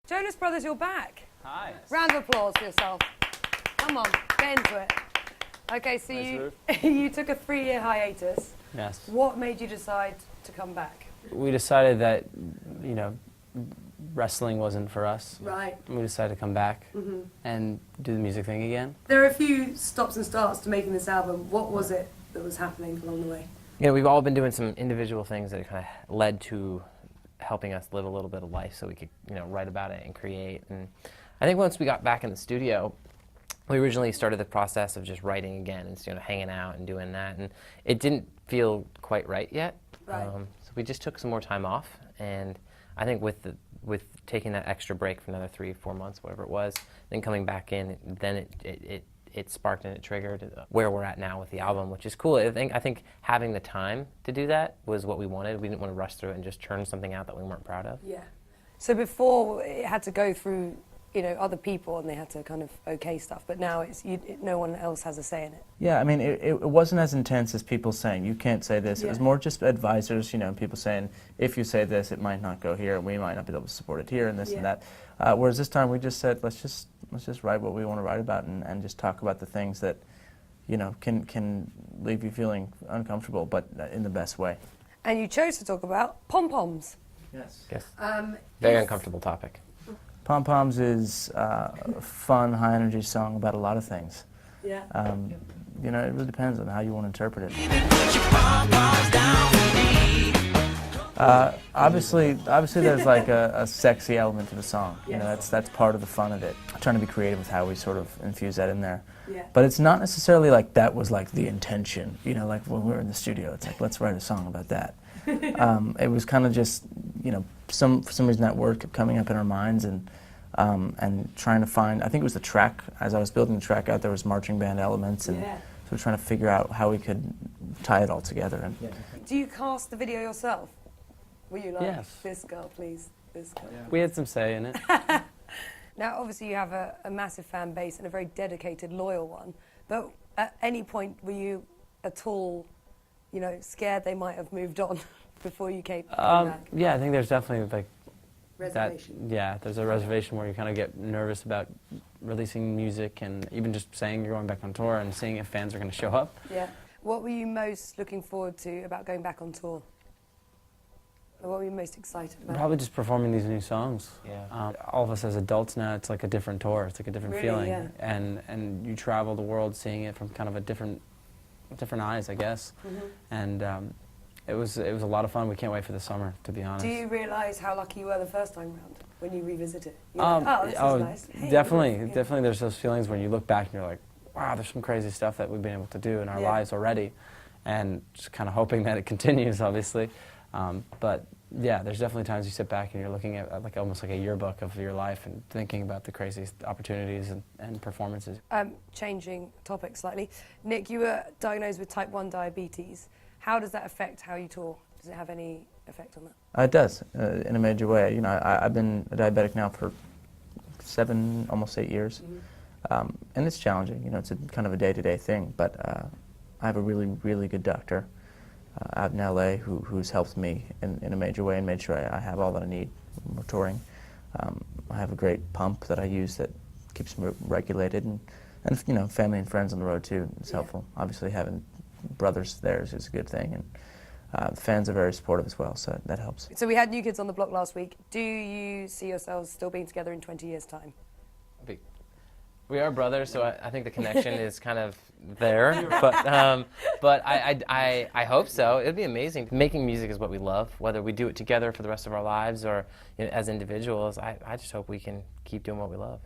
Jonas Brothers, you're back. Hi. Round of applause for yourself. Come on, get into it. Okay, so you took a 3-year hiatus. Yes. What made you decide to come back? We decided that, wrestling wasn't for us. Right. We decided to come back and do the music thing again. There are a few stops and starts to making this album. What was it that was happening along the way? We've all been doing some individual things that kind of led to helping us live a little bit of life so we could, write about it and create. And I think once we got back in the studio, we originally started the process of just writing again and hanging out and doing that. And it didn't feel quite right yet. Right. So we just took some more time off. And I think with taking that extra break for another 3-4 months, whatever it was, then coming back in, then it sparked and it triggered where we're at now with the album, which is cool. I think having the time to do that was what we wanted. We didn't want to rush through it and just churn something out that we weren't proud of. Yeah. So before it had to go through, other people and they had to kind of okay stuff, but now no one else has a say in it. Yeah, I mean, it wasn't as intense as people saying, you can't say this. Yeah. It was more just advisors, people saying, if you say this, it might not go here, we might not be able to support it here, and this and that. Whereas this time we just said, let's just write what we want to write about and just talk about the things that, can leave you feeling uncomfortable, but in the best way. And you chose to talk about pom-poms. Yes. Yes. Very uncomfortable topic. Pom Poms is a fun, high-energy song about a lot of things. Yeah. It really depends on how you want to interpret it. Obviously, there's like a sexy element to the song. Yes. That's part of the fun of it. I'm trying to be creative with how we sort of infuse that in there. Yeah. But it's not necessarily like that was like the intention. Like when we were in the studio, it's like, let's write a song about that. It was kind of just, for some reason that word kept coming up in our minds and trying to find, I think it was the track, as I was building the track out, there was marching band elements, and so we're trying to figure out how we could tie it all together. And Do you cast the video yourself? Were you like, Yes. this girl, please, this girl? Yeah. We had some say in it. Now, obviously, you have a massive fan base and a very dedicated, loyal one. But at any point, were you at all, scared they might have moved on before you came back? Yeah, I think there's definitely like Reservation. there's a reservation where you kind of get nervous about releasing music and even just saying you're going back on tour and seeing if fans are going to show up. Yeah. What were you most looking forward to about going back on tour? Or what were you most excited about? Probably just performing these new songs. Yeah. All of us as adults now, it's like a different tour. It's like a different Really, feeling, yeah. and you travel the world seeing it from kind of a different eyes, I guess. And it was a lot of fun. We can't wait for the summer, to be honest. Do you realise how lucky you were the first time round when you revisit it? You're like, this is nice. Hey, Definitely. There's those feelings when you look back and you're like, wow, there's some crazy stuff that we've been able to do in our lives already, and just kind of hoping that it continues, obviously. But yeah, there's definitely times you sit back and you're looking at like almost like a yearbook of your life and thinking about the craziest opportunities and performances. Changing topic slightly. Nick, you were diagnosed with type 1 diabetes. How does that affect how you tour? Does it have any effect on that? it does, in a major way. I've been a diabetic now for 7, almost 8 years. And it's challenging. It's a kind of a day-to-day thing, but I have a really, really good doctor out in LA who's helped me in a major way and made sure I have all that I need when we're touring. I have a great pump that I use that keeps me regulated, and family and friends on the road too is helpful. Obviously having brothers there is a good thing, and fans are very supportive as well, so that helps. So we had New Kids on the Block last week. Do you see yourselves still being together in 20 years' time? We are brothers, so I think the connection is kind of there. But I hope so. It'd be amazing. Making music is what we love, whether we do it together for the rest of our lives or as individuals. I just hope we can keep doing what we love.